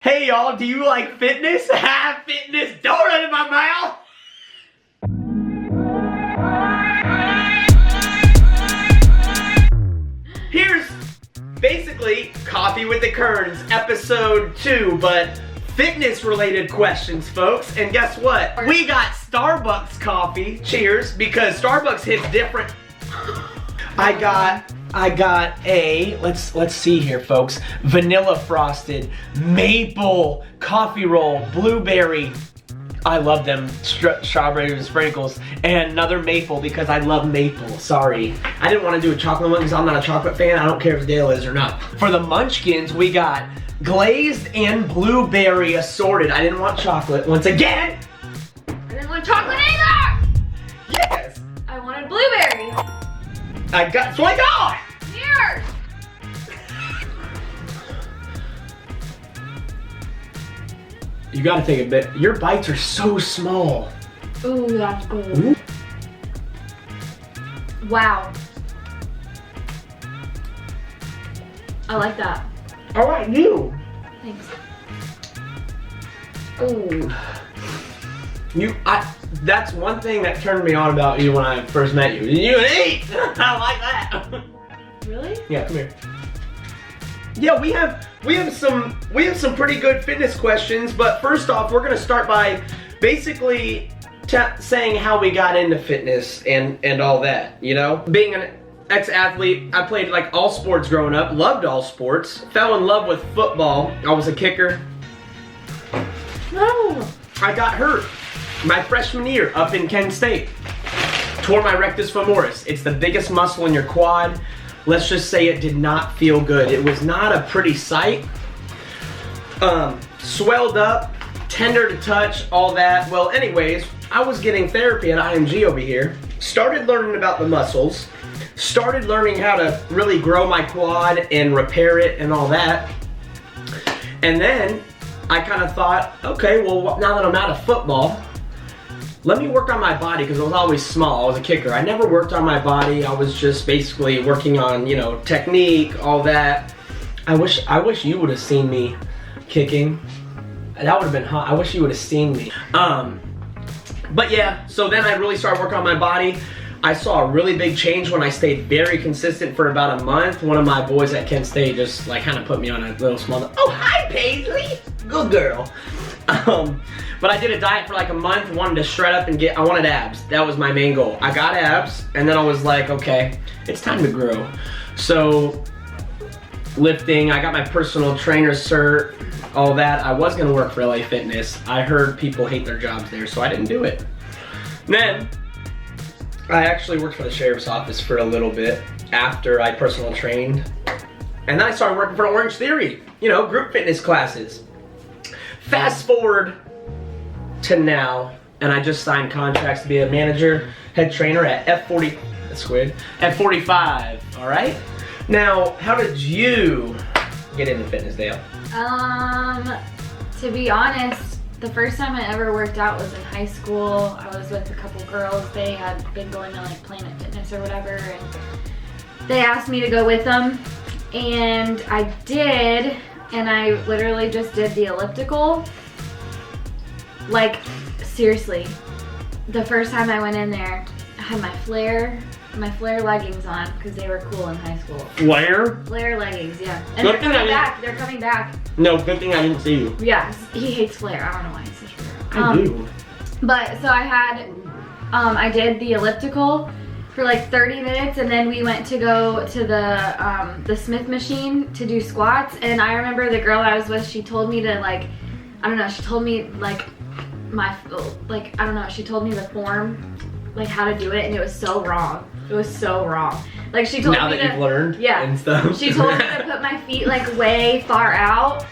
Hey y'all, do you like fitness? Have fitness donut in my mouth. Here's basically Coffee with the Kerns, episode 2, but fitness related questions, folks. And guess what? We got Starbucks coffee. Cheers, because Starbucks hits different. I got a, let's see here, folks. Vanilla frosted, maple, coffee roll, blueberry. I love them strawberry and sprinkles, and another maple because I love maple. Sorry, I didn't want to do a chocolate one because I'm not a chocolate fan. I don't care if Dale is or not. For the munchkins, we got glazed and blueberry assorted. I didn't want chocolate once again. I didn't want chocolate either. Yes. I wanted blueberry. So I got. Here. You gotta take a bit. Your bites are so small. Ooh, that's good. Ooh. Wow. I like that. I like you. Thanks. Ooh. That's one thing that turned me on about you when I first met you. You eat. I like that. Really? Yeah, come here. Yeah, we have some pretty good fitness questions, but first off, we're gonna start by basically saying how we got into fitness and all that. You know, being an ex-athlete, I played like all sports growing up, loved all sports, fell in love with football. I was a kicker. No. I got hurt my freshman year up in Kent State. Tore my rectus femoris. It's the biggest muscle in your quad. Let's just say it did not feel good. It was not a pretty sight. Swelled up, tender to touch, all that. Well, anyways, I was getting therapy at IMG over here. Started learning about the muscles. Started learning how to really grow my quad and repair it and all that. And then I kind of thought, okay, well, now that I'm out of football, let me work on my body, because I was always small. I was a kicker. I never worked on my body. I was just basically working on, you know, technique, all that. I wish you would have seen me kicking. That would have been hot. I wish you would have seen me. But yeah, so then I really started working on my body. I saw a really big change when I stayed very consistent for about a month. One of my boys at Kent State just like kind of put me on a little small, oh, hi, Paisley. Good girl. But I did a diet for like a month, wanted to shred up and I wanted abs. That was my main goal. I got abs, and then I was like, okay, it's time to grow. So, lifting, I got my personal trainer cert, all that. I was gonna work for LA Fitness. I heard people hate their jobs there, so I didn't do it. Then, I actually worked for the sheriff's office for a little bit after I personal trained. And then I started working for Orange Theory, you know, group fitness classes. Fast forward to now, and I just signed contracts to be a manager, head trainer at F40, that's weird, F45, all right? Now, how did you get into fitness, Dale? To be honest, the first time I ever worked out was in high school. I was with a couple girls. They had been going to like Planet Fitness or whatever, and they asked me to go with them, and I did, and I literally just did the elliptical. Like, seriously, the first time I went in there, I had my flare leggings on because they were cool in high school. Flare? Flare leggings, yeah. And they're coming back. They're coming back. No, good thing I didn't see you. Yeah, he hates flare. I don't know why he's such a I do. But so I had, I did the elliptical for like 30 minutes, and then we went to go to the Smith machine to do squats. And I remember the girl I was with, she told me to like, I don't know, she told me like she told me the form, like how to do it, and it was so wrong. It was so wrong. Like she told me now that you've learned, yeah, and stuff. She told me to put my feet like way far out,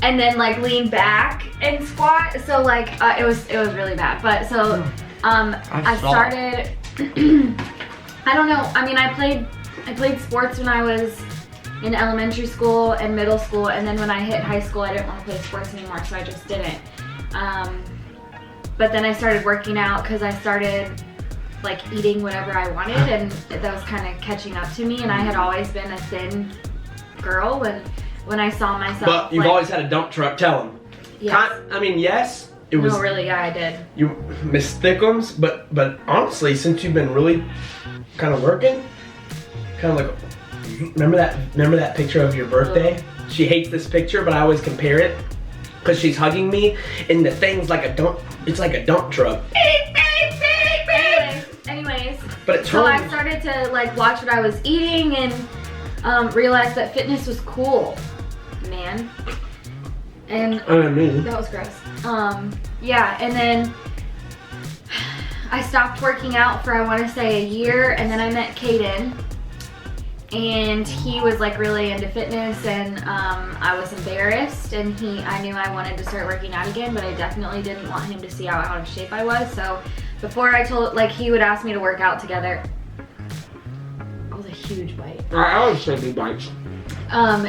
and then like lean back and squat. So like it was really bad. But so I started. I don't know. I mean, I played sports when I was in elementary school and middle school, and then when I hit high school, I didn't want to play sports anymore, so I just didn't. But then I started working out because I started like eating whatever I wanted, and that was kind of catching up to me. And I had always been a thin girl when when I saw myself. But you've like, always had a dump truck. Tell them. Yes. I mean, yes. It was. No, really, yeah, I did. You Miss Thickums, but honestly, since you've been really kind of working, kind of like, remember that picture of your birthday? She hates this picture, but I always compare it because she's hugging me, and the thing's like a dump. It's like a dump truck. Anyways, but so I started to like watch what I was eating and realized that fitness was cool, man. And that was gross. Yeah, and then I stopped working out for I want to say a year, and then I met KADIN, and he was like really into fitness, and I was embarrassed, and I knew I wanted to start working out again, but I definitely didn't want him to see how out of shape I was. So before he would ask me to work out together. That was a huge bite. I always say big bites.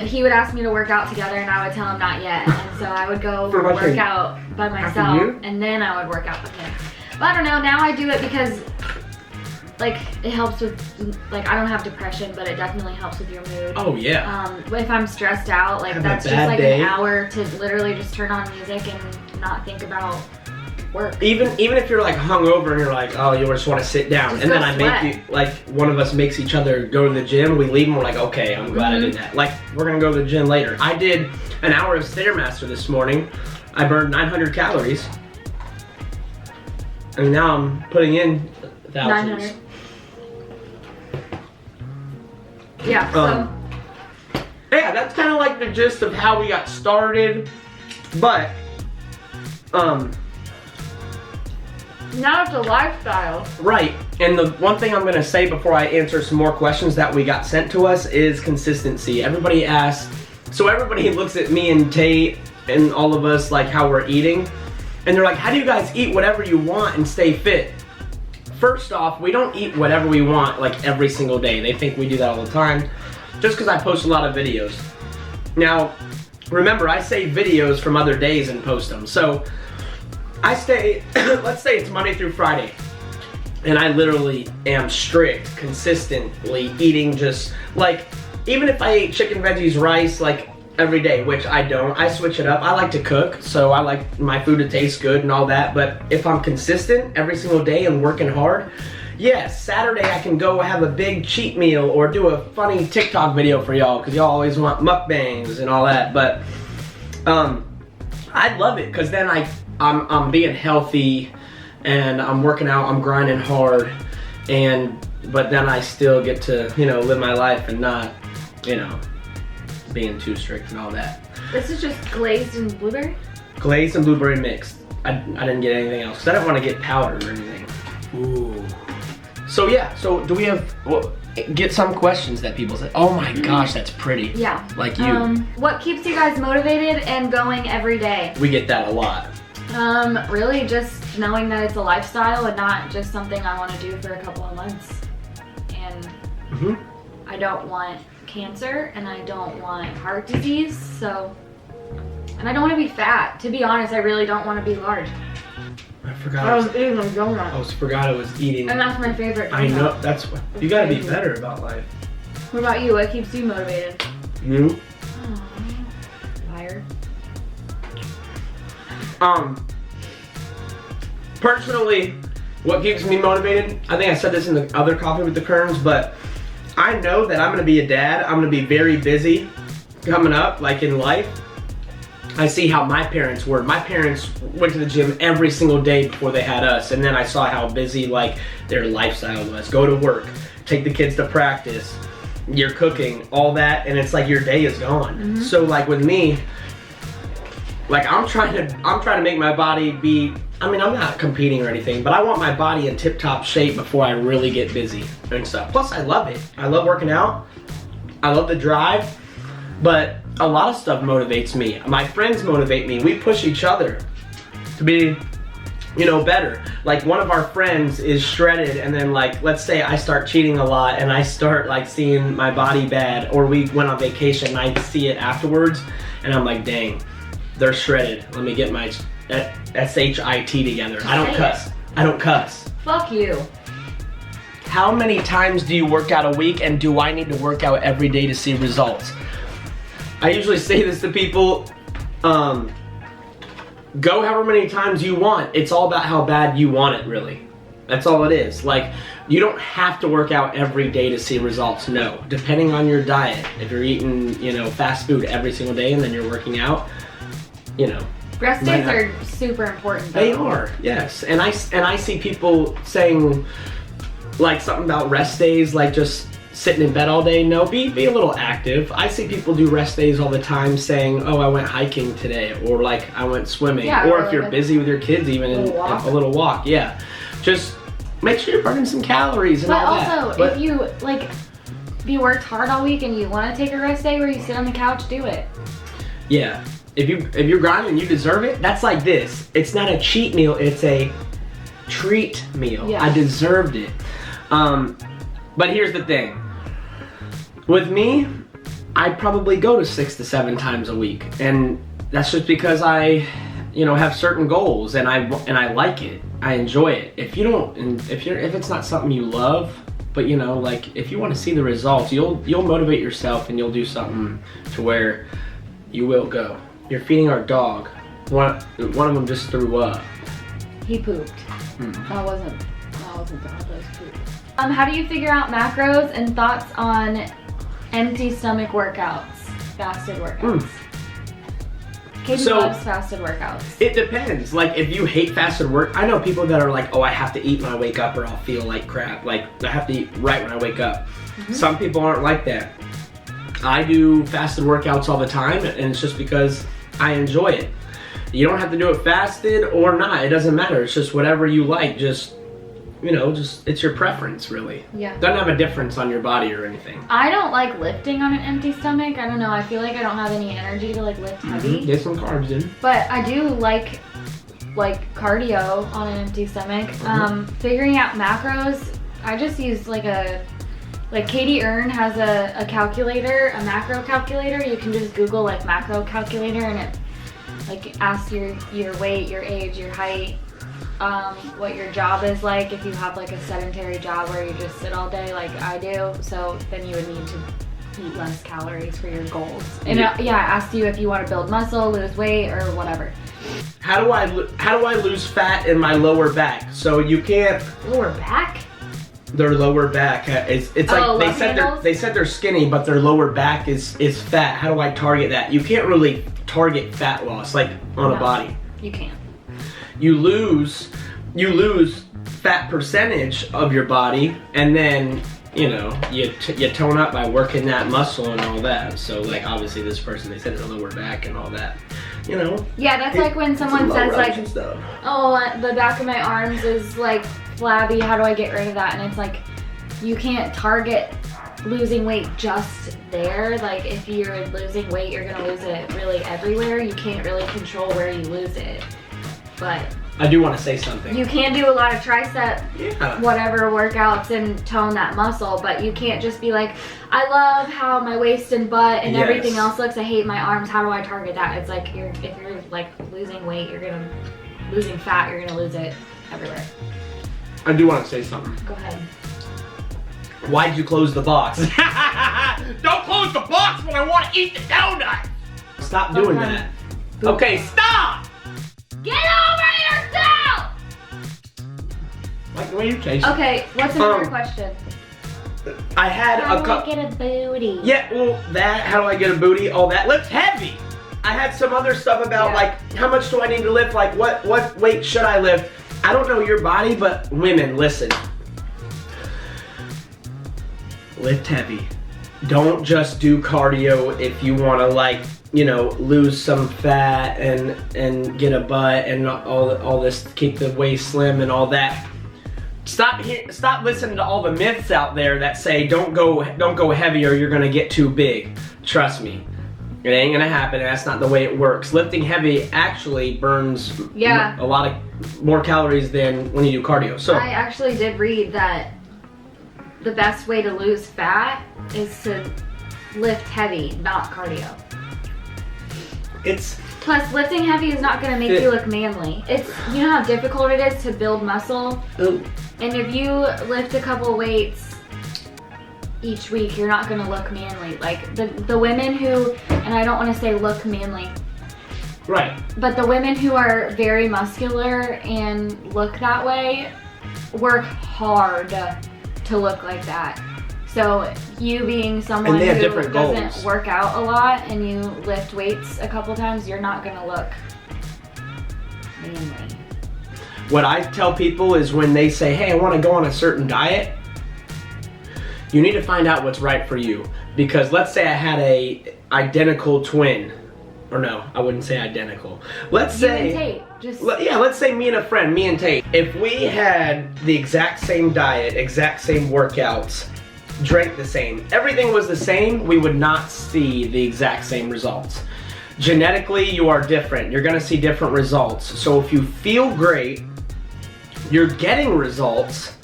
He would ask me to work out together, and I would tell him not yet, and so I would go work out by myself, and then I would work out with him. But I don't know, now I do it because like it helps with, like, I don't have depression, but it definitely helps with your mood. Oh yeah. If I'm stressed out, like that's just like an hour to literally just turn on music and not think about work. Even if you're like hungover and you're like, oh, you just want to sit down, just and then I make you, like, one of us makes each other go to the gym. We leave and we're like, okay, I'm glad I did that. Like, we're gonna go to the gym later. I did an hour of Stairmaster this morning. I burned 900 calories, and now I'm putting in thousands. 900. Yeah. So. Yeah, that's kind of like the gist of how we got started, but now it's a lifestyle. Right, and the one thing I'm gonna say before I answer some more questions that we got sent to us is consistency. Everybody asks, so everybody looks at me and Tate and all of us like how we're eating, and they're like, how do you guys eat whatever you want and stay fit? First off, we don't eat whatever we want like every single day. They think we do that all the time, just because I post a lot of videos. Now, remember, I save videos from other days and post them. So I stay, let's say it's Monday through Friday, and I literally am strict, consistently eating just like, even if I ate chicken, veggies, rice, like every day, which I don't, I switch it up. I like to cook, so I like my food to taste good and all that, but if I'm consistent every single day and working hard, yes, Saturday I can go have a big cheat meal or do a funny TikTok video for y'all, because y'all always want mukbangs and all that, but I love it, because then I'm being healthy and I'm working out, I'm grinding hard, but then I still get to, you know, live my life and not, you know, being too strict and all that. This is just glazed and blueberry? Glazed and blueberry mixed. I didn't get anything else, because I didn't want to get powdered or anything. Ooh. So yeah, so do we have, get some questions that people say, oh my gosh, that's pretty. Yeah. Like you. What keeps you guys motivated and going every day? We get that a lot. Really just knowing that it's a lifestyle and not just something I want to do for a couple of months. And I don't want cancer, and I don't want heart disease, so, and I don't want to be fat. To be honest, I really don't want to be large. I forgot. I was eating a donut. I forgot I was eating. And that's my favorite donut. I know, that's what, you gotta be better about life. What about you? What keeps you motivated? You? Liar. Personally, what keeps me motivated, I think I said this in the other Coffee with the Kerns, but I know that I'm gonna be a dad. I'm gonna be very busy coming up, like in life. I see how my parents were. My parents went to the gym every single day before they had us, and then I saw how busy like their lifestyle was. Go to work, take the kids to practice, you're cooking, all that, and it's like your day is gone. So like with me, like I'm trying to make my body be, I mean, I'm not competing or anything, but I want my body in tip-top shape before I really get busy and stuff. Plus, I love it. I love working out. I love the drive, but a lot of stuff motivates me. My friends motivate me. We push each other to be, you know, better. Like one of our friends is shredded, and then like, let's say I start cheating a lot and I start like seeing my body bad, or we went on vacation and I see it afterwards and I'm like, dang, they're shredded. Let me get my SHIT together. I don't cuss. I don't cuss. Fuck you. How many times do you work out a week, and do I need to work out every day to see results? I usually say this to people, go however many times you want. It's all about how bad you want it, really. That's all it is. Like, you don't have to work out every day to see results, no. Depending on your diet, if you're eating, you know, fast food every single day and then you're working out, you know. Rest days are super important though. They are, yes. And I see people saying, like, something about rest days, like just sitting in bed all day. No, be a little active. I see people do rest days all the time saying, oh, I went hiking today, or like I went swimming, yeah, or if you're busy with your kids, even a little walk. Yeah, just make sure you're burning some calories and all that. But also, if you worked hard all week and you want to take a rest day where you sit on the couch, do it. Yeah, if you're grinding, you deserve it. That's like this. It's not a cheat meal. It's a treat meal. Yeah. I deserved it. But here's the thing. With me, I probably go to 6 to 7 times a week, and that's just because I, you know, have certain goals, and I like it. I enjoy it. If it's not something you love, but you know, like if you want to see the results, you'll motivate yourself and you'll do something to where you will go. You're feeding our dog. One of them just threw up. He pooped. That wasn't dog. That was poop. How do you figure out macros and thoughts on empty stomach workouts, fasted workouts? Katie loves fasted workouts. It depends. Like, if you hate fasted work, I know people that are like, oh, I have to eat when I wake up or I'll feel like crap. Like, I have to eat right when I wake up. Some people aren't like that. I do fasted workouts all the time, and it's just because I enjoy it. You don't have to do it fasted or not. It doesn't matter. It's just whatever you like. Just, you know, it's your preference, really. Yeah. Doesn't have a difference on your body or anything. I don't like lifting on an empty stomach. I don't know. I feel like I don't have any energy to like lift heavy. Get some carbs in. But I do like cardio on an empty stomach. Figuring out macros, I just use like KADIN has a calculator, a macro calculator. You can just Google like macro calculator, and it like asks your weight, your age, your height, what your job is like, if you have like a sedentary job where you just sit all day like I do, so then you would need to eat less calories for your goals. And it asks you if you want to build muscle, lose weight, or whatever. How do I lose fat in my lower back? So you can't. Lower back? Their lower back, it's like they said they're skinny, but their lower back is fat. How do I target that? You can't really target fat loss like on a body. You can't. You lose fat percentage of your body, and then you know you tone up by working that muscle and all that. So like obviously this person, they said their lower back and all that. You know. Yeah, that's like when someone says like, oh, the back of my arms is like flabby. How do I get rid of that? And it's like you can't target losing weight just there. Like if you're losing weight, you're gonna lose it really everywhere. You can't really control where you lose it. But I do want to say something. You can do a lot of tricep, whatever workouts and tone that muscle, but you can't just be like, I love how my waist and butt and everything else looks. I hate my arms. How do I target that? It's like if you're like losing weight, losing fat, you're gonna lose it everywhere. I do want to say something. Go ahead. Why'd you close the box? Don't close the box when I want to eat the donut. Stop doing that. Okay, stop. Get over yourself! Like the way you chase. Okay, what's another question? I had how do I get a booty? Yeah, well, how do I get a booty? All that. Lift heavy. I had some other stuff about like, how much do I need to lift? Like, what weight should I lift? I don't know your body, but women, listen. Lift heavy. Don't just do cardio if you want to like, you know, lose some fat and get a butt and all this, keep the waist slim and all that. Stop listening to all the myths out there that say don't go heavy or you're gonna get too big. Trust me, it ain't gonna happen. That's not the way it works. Lifting heavy actually burns a lot of more calories than when you do cardio. So I actually did read that the best way to lose fat is to lift heavy, not cardio. Plus, lifting heavy is not going to make you look manly. You know how difficult it is to build muscle? Ooh. And if you lift a couple weights each week, you're not gonna look manly. Like the women who, and I don't want to say look manly, right, but the women who are very muscular and look that way work hard to look like that. So you being someone who doesn't work out a lot and you lift weights a couple times, you're not gonna look manly. What I tell people is when they say, hey, I want to go on a certain diet, you need to find out what's right for you. Because let's say I had a identical twin. Or no, I wouldn't say identical. Let's say, Tate, let's say me and a friend, me and Tate. If we had the exact same diet, exact same workouts, drank the same, everything was the same, we would not see the exact same results. Genetically, you are different. You're gonna see different results. So if you feel great, you're getting results,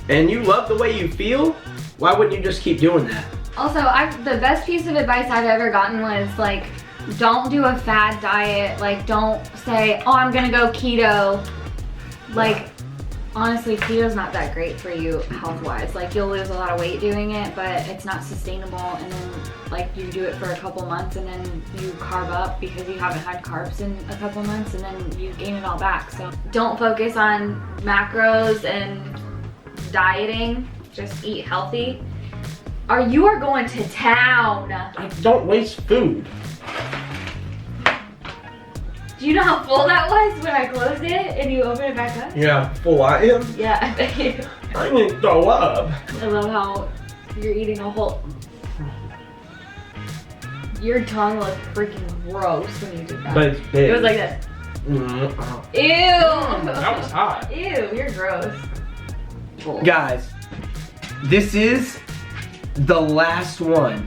and you love the way you feel, why wouldn't you just keep doing that? Also, the best piece of advice I've ever gotten was like, don't do a fad diet. Like, don't say, oh, I'm gonna go keto. Like, honestly, keto's not that great for you health-wise. Like, you'll lose a lot of weight doing it, but it's not sustainable. And then, like, you do it for a couple months and then you carb up because you haven't had carbs in a couple months, and then you gain it all back. So don't focus on macros and dieting. Just eat healthy. You are going to town. Don't waste food. Do you know how full that was when I closed it and you opened it back up? Yeah, full I am. Yeah, I bet you. I didn't throw up. I love how you're eating a whole... Your tongue looked freaking gross when you did that. But it's big. It was like this. Ew! That was hot. Ew, you're gross. Guys, this is the last one.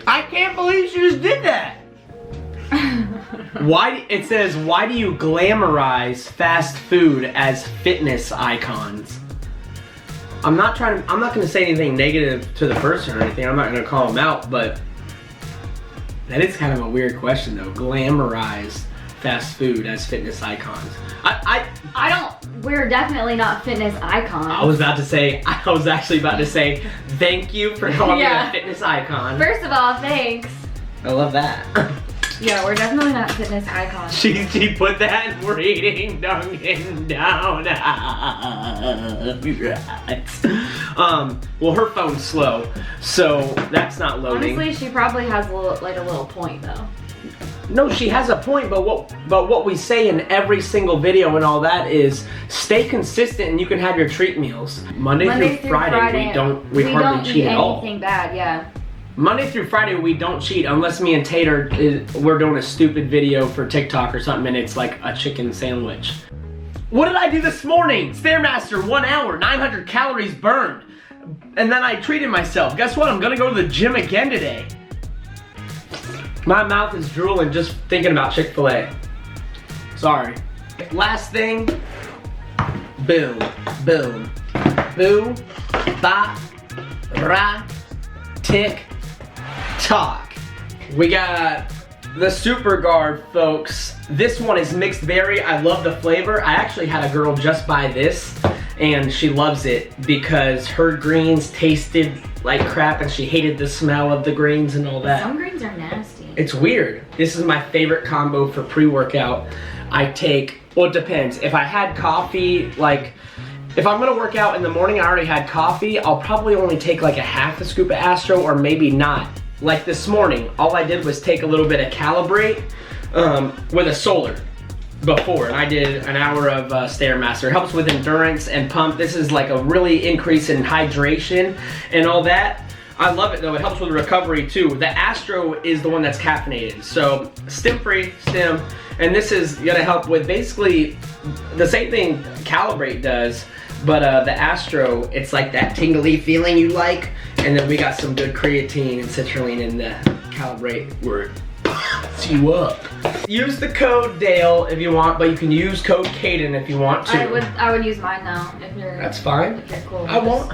I can't believe she just did that. It says, why do you glamorize fast food as fitness icons? I'm not gonna say anything negative to the person or anything. I'm not gonna call them out, but that is kind of a weird question though. Glamorize fast food as fitness icons. We're definitely not fitness icons. I was actually about to say, thank you for calling me a fitness icon. First of all, thanks. I love that. Yeah, we're definitely not fitness icons. She put that reading Dunkin' Donuts. Well, her phone's slow, so that's not loading. Honestly, she probably has a little point though. No, she has a point, but what we say in every single video and all that is stay consistent and you can have your treat meals. Monday through Friday, we hardly cheat at all. Anything bad, yeah. Monday through Friday we don't cheat unless me and Tate we're doing a stupid video for TikTok or something and it's like a chicken sandwich. What did I do this morning? Stairmaster, 1 hour, 900 calories burned. And then I treated myself. Guess what? I'm gonna go to the gym again today. My mouth is drooling just thinking about Chick-fil-A. Sorry. Last thing. Boom, boom, boom, ba, ra, Tik Tok. We got the Super Guard, folks. This one is mixed berry. I love the flavor. I actually had a girl just buy this and she loves it because her greens tasted like crap and she hated the smell of the greens and all that. Some greens are nasty. It's weird. This is my favorite combo for pre-workout. I take, well, it depends. If I had coffee, like, if I'm gonna work out in the morning, I already had coffee, I'll probably only take like a half a scoop of Astro or maybe not. Like this morning, all I did was take a little bit of Calibrate with a Solar before, and I did an hour of Stairmaster. It helps with endurance and pump. This is like a really increase in hydration and all that. I love it though, it helps with recovery too. The Astro is the one that's caffeinated. So stim-free, stim, and this is gonna help with basically the same thing Calibrate does, but the Astro, it's like that tingly feeling you like, and then we got some good creatine and citrulline in the Calibrate where it pops you up. Use the code DAYLE if you want, but you can use code KADIN if you want to. I would use mine though, if you're... That's fine. If you're cool, I want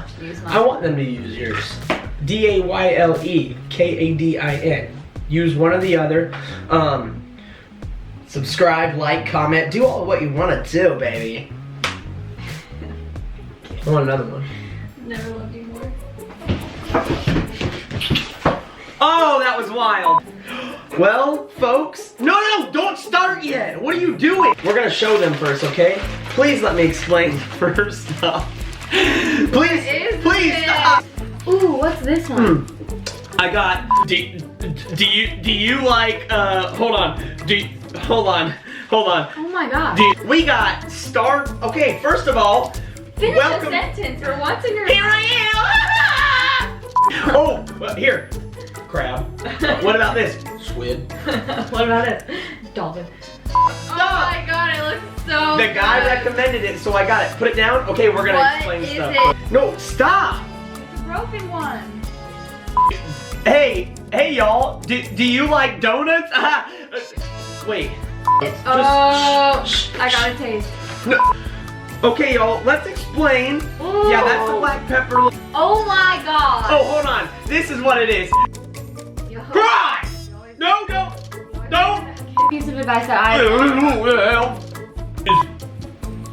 them to use yours. DAYLE KADIN. Use one or the other. Subscribe, like, comment, do all what you want to do, baby. I want another one. Never loved you more. Oh, that was wild. Well, folks, no, don't start yet. What are you doing? We're gonna show them first, okay? Please let me explain first stuff. Please stop. Ooh, what's this one? I got. Do you like? Hold on. Hold on. Oh my god. We got start. Okay, first of all, Finish welcome. a sentence for once in your Here I am. Oh, here. Crab. What about this? Squid. What about it? Dolphin. Oh my god, it looks so The guy good. recommended it, so I got it. Put it down. Okay, we're gonna What explain is stuff. it? No, stop. It's a broken one. Hey, y'all. Do you like donuts? Wait. I got a taste. No. Okay, y'all. Let's explain. Ooh. Yeah, that's the black pepper. Oh my god. Oh, hold on. This is what it is. Cry! No. Piece of advice that I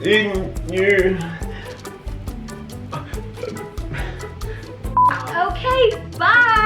In your. Okay, bye.